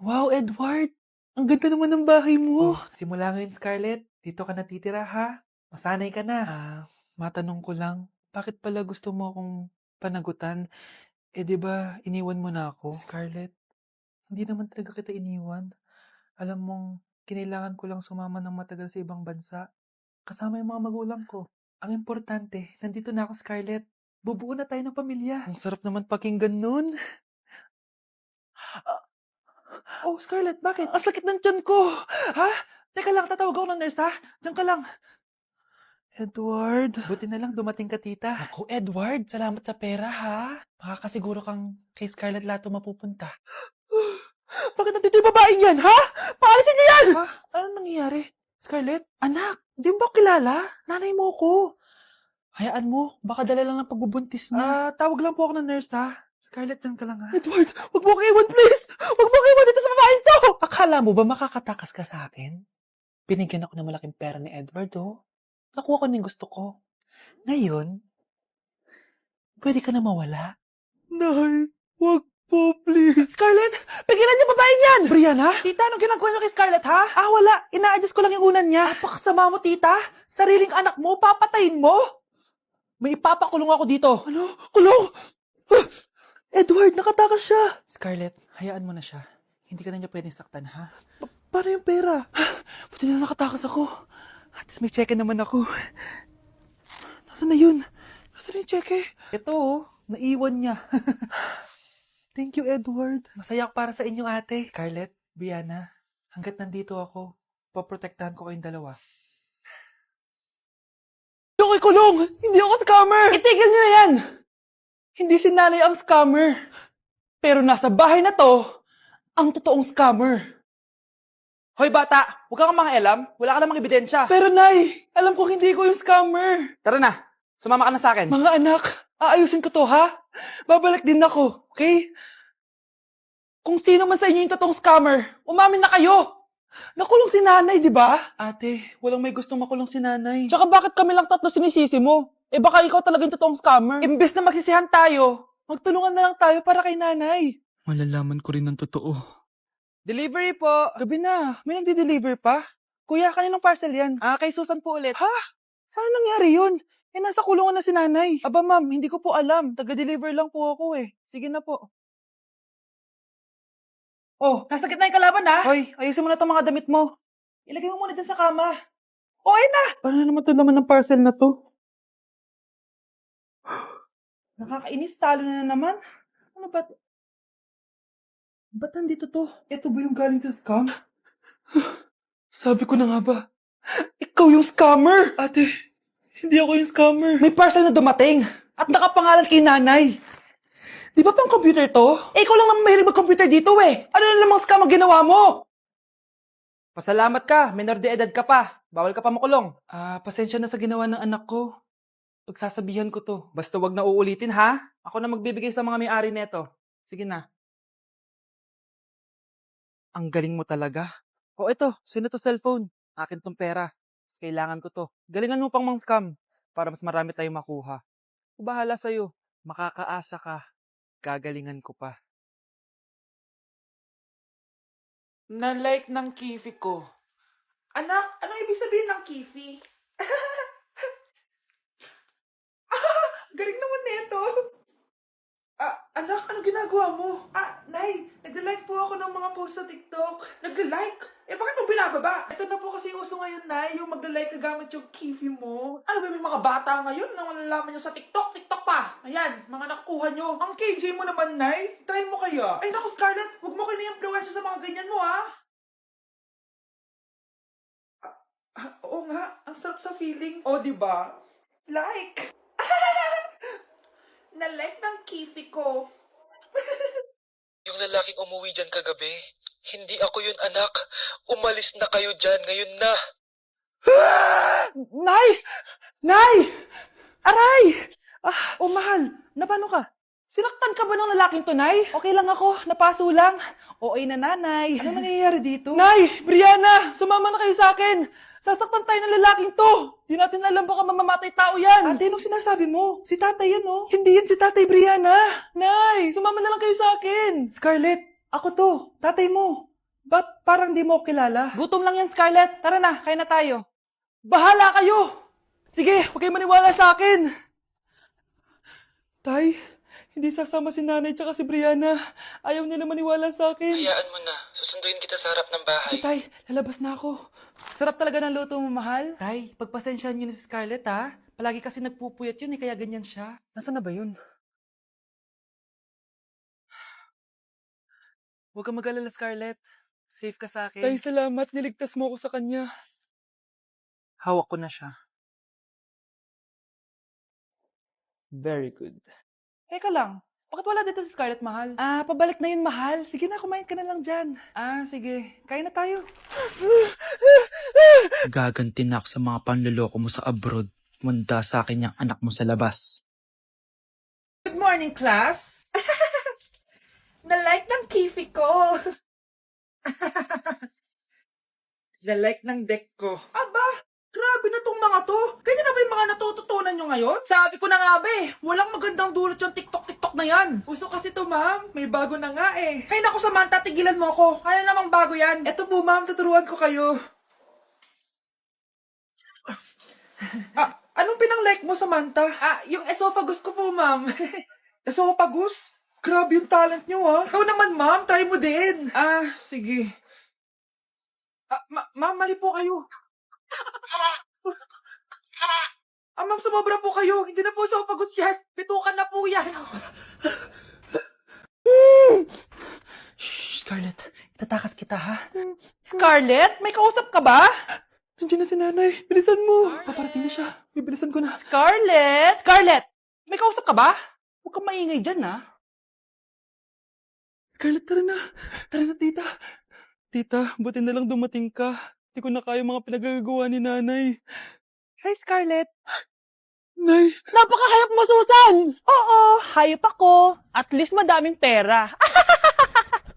Wow, Edward! Ang ganda naman ng bahay mo. Simula ngayon, Scarlett. Dito ka natitira, ha? Masanay ka na. Matanong ko lang, bakit pala gusto mo akong panagutan? Eh, di ba, iniwan mo na ako? Scarlett, hindi naman talaga kita iniwan. Alam mong, kinailangan ko lang sumama ng matagal sa ibang bansa. Kasama yung mga magulang ko. Ang importante, nandito na ako, Scarlett. Bubuo na tayo ng pamilya. Ang sarap naman pakinggan nun. Oh, Scarlett, bakit? Ang sakit ng tiyan ko! Ha? Teka lang, tatawag ako ng nurse, ha? Diyan ka lang. Edward? Buti na lang dumating ka, tita. Naku, Edward, salamat sa pera, ha? Makakasiguro kang kay Scarlett Lato mapupunta. Bakit nandito yung babaeng yan, ha? Paalisin niyo yan! Ha? Anong nangyayari? Scarlett? Anak, di mo ba kilala? Nanay mo ko. Hayaan mo, baka dala lang ng pagbubuntis niya. Tawag lang po ako ng nurse, ha? Scarlett, diyan ka lang, ha? Edward, wag mo akong iwan, please! Wag mo akong iwan dito sa babaeng to! Akala mo ba makakatakas ka sa akin? Binigyan ako ng malaking pera ni Edward, oh. Nakuha ko na yung gusto ko. Ngayon, pwede ka na mawala. Nay, wag po, please. Scarlett, Pigilan niyo babaeng yan! Brianna? tita, anong ginagawa niyo kay Scarlett, ha? Wala. Ina-adjust ko lang yung unan niya. Napakasama mo, tita. Sariling anak mo, papatayin mo. May ipapakulong ako dito. Ano? Kulong! Edward, nakatakas siya. Scarlett, hayaan mo na siya. Hindi ka na niya pwedeng saktan, ha? Paano yung pera? Buti na nakatakas ako. At least may cheque naman ako. Nasaan na yun? Nasaan na yung cheque? Ito, naiwan niya. Thank you, Edward. Masaya ako para sa inyo, ate. Scarlett, Brianna, hanggat nandito ako, poprotektahan ko kayong dalawa. Hindi ako ikulong! Hindi ako scammer! Itigil niyo na yan! Hindi si nanay ang scammer. Pero nasa bahay na to, ang totoong scammer. Hoy, bata! Huwag kang mangialam. Wala ka namang ebidensya. Pero nay, alam ko hindi ko yung scammer. Tara na, sumama ka na sa akin. Mga anak, aayusin ko to, ha? Babalik din ako, okay? Kung sino man sa inyo yung totoong scammer, umamin na kayo! Nakulong si nanay, di ba? Ate, walang may gustong makulong si nanay. Tsaka bakit kami lang tatlo sinisisi mo? Eh baka ikaw talaga yung totoong scammer. Imbes na magsisihan tayo, magtulungan na lang tayo para kay nanay. Malalaman ko rin ng totoo. Delivery po. Gabi na, may nagde-deliver pa? Kuya, kaninong parcel yan? Kay Susan po ulit. Ha? Saan nangyari yun? Eh, nasa kulungan na si nanay. Aba ma'am, hindi ko po alam. Taga-deliver lang po ako eh. Sige na po. Oh, nasa gitna yung kalaban ha? Hoy, ayusin mo na itong mga damit mo. Ilagay mo muna dyan sa kama. Oh, ayun na! Paano naman ito naman ng parcel na to? Nakakainis, talo na naman. Ano ba? Ba't nandito to? Ito ba yung galing sa scam? Sabi ko na nga ba, ikaw yung scammer! Ate, hindi ako yung scammer. May parcel na dumating at nakapangalan kay nanay. Di ba pang computer to? Eh, ikaw lang naman mahilig mag-computer dito eh. Ano na namang scam ang ginawa mo? Pasalamat ka, menor de edad ka pa. Bawal ka pa makulong. Pasensya na sa ginawa ng anak ko. Pagsasabihan ko to. Basta wag na uulitin ha. Ako na magbibigay sa mga may-ari neto. Sige na. Ang galing mo talaga. O eto, sino to cellphone? Akin tong pera. Mas kailangan ko to. Galingan mo pang mang-scam para mas marami tayong makuha. Bahala sa'yo. Makakaasa ka. Gagalingan ko pa. Na-like ng kifi ko. Anak, anong ibig sabihin ng kifi? Galing naman nito. Anak, anong ginagawa mo? Nay, nagla-like po ako ng mga post sa TikTok. Nagla-like? Eh, bakit mo binababa? Ito na po kasi uso ngayon, Nay, yung magla-like ka gamit yung kifi mo. Ano ba may mga bata ngayon na malalaman nyo sa TikTok? TikTok pa! Ayan, mga nakukuha nyo. Ang KJ mo naman, Nay. Try mo kaya. Ay naku, Scarlett, huwag mo kini-influensya sa mga ganyan mo, ha? Oo nga, ang sarap sa feeling. O, di ba? Like! Na-like ng kifi ko. Yung lalaking umuwi dyan kagabi, hindi ako yun anak. Umalis na kayo dyan ngayon na. Nay! Nay! Aray! Mahal, napano ka? Sinaktan ka ba ng lalaking to, Nay? Okay lang ako, napaso lang. Okay na nanay. Ano nangyayari dito? Nay! Brianna! Sumama na kayo sa akin! Sasaktan tayo ng lalaking to! Di natin alam baka mamamatay tao yan! Ate, anong sinasabi mo? Si tatay yan, oh. Hindi yan si Tatay Brianna! Nay! Sumama na lang kayo sa akin! Scarlett! Ako to! Tatay mo! Ba't parang di mo ako kilala? Gutom lang yan, Scarlett. Tara na, kain na tayo. Bahala kayo! Sige, huwag kayong maniwala sa akin. Tay, hindi sasama si nanay tsaka si Brianna. Ayaw nila maniwala sa akin. Hayaan mo na. Susunduin kita sa harap ng bahay. Tay, lalabas na ako. Sarap talaga ng luto mo, mahal. Tay, pagpasensyahan niyo na si Scarlett, ha? Palagi kasi nagpupuyat yun, kaya ganyan siya. Nasaan na ba yun? Huwag kang mag-alala, Scarlett. Safe ka sa akin. Tay, salamat. Niligtas mo ako sa kanya. Hawak ko na siya. Very good. Teka lang. Bakit wala dito si Scarlett, mahal? Pabalik na yun, mahal. Sige na, kumain ka na lang dyan. Sige. Kain na tayo. Gaganti na ako sa mga panloloko mo sa abroad. Munda sa akin yung anak mo sa labas. Good morning, class. Na-like ng kifi ko. Na-like ng deck ko. Aba, grabe na tong mga to. Ganyan na ba yung mga natututunan nyo ngayon? Sabi ko na nga ba walang magandang dulot yung TikTok na yan. Uso kasi to, ma'am. May bago na nga eh. Hay naku, Samantha, tigilan mo ako. Ano namang bago yan? Eto po, ma'am, tuturuan ko kayo. Anong pinang-like mo, Samantha? Yung esophagus ko po, ma'am. Esophagus? Grabe yung talent nyo, ha? Ikaw naman, ma'am. Try mo din. Sige. Ma'am, mali po kayo. Ma'am, sumobra po kayo. Hindi na po esophagus yan. Pitukan na po yan. Shh, Scarlett. Itatakas kita, ha? Scarlett? May kausap ka ba? Nandiyan na si nanay. Bilisan mo. Paparating na siya. Bibilisan ko na. Scarlett! Scarlett! May kausap ka ba? Huwag kang maingay dyan, ha? Scarlett, tara na. Tara na, tita. Tita, buti na lang dumating ka. Hindi ko na kaya mga pinagagawa ni nanay. Hi, Scarlett. Nay. Napakahayop mo, Susan! Oo, hayop ako. At least madaming pera.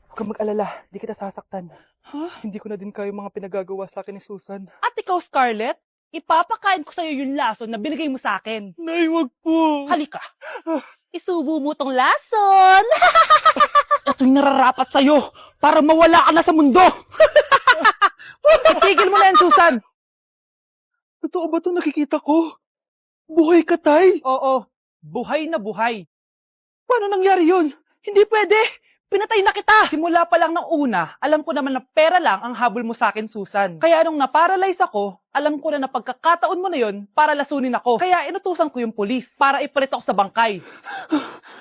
Huwag kang mag-alala. Di kita sasaktan. Hindi ko na din kaya mga pinagagawa sa akin ni Susan. At ikaw, Scarlett, ipapakain ko sa'yo yung lason na binigay mo sa akin. Nay, wag po. Halika. Isubo mo tong lason. Ito'y nararapat sa'yo para mawala ka na sa mundo. Tigil mo na yan, Susan. Totoo ba itong nakikita ko? Buhay ka, Tay? Oo, buhay na buhay. Paano nangyari yun? Hindi pwede. Pinatay na kita. Simula pa lang ng una, alam ko naman na pera lang ang habol mo sa akin, Susan. Kaya nung naparalyze ako, alam ko na pagkakataon mo na yun para lasunin ako. Kaya inutusan ko yung pulis para ipalit ako sa bangkay.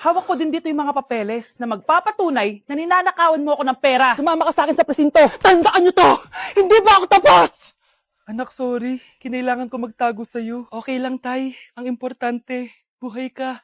Hawak ko din dito yung mga papeles na magpapatunay na ninanakawan mo ako ng pera. Sumama ka sa akin sa presinto. Tandaan nyo to! Hindi ba ako tapos? Anak, sorry. Kinailangan ko magtago sa'yo. Okay lang, Tay. Ang importante, buhay ka.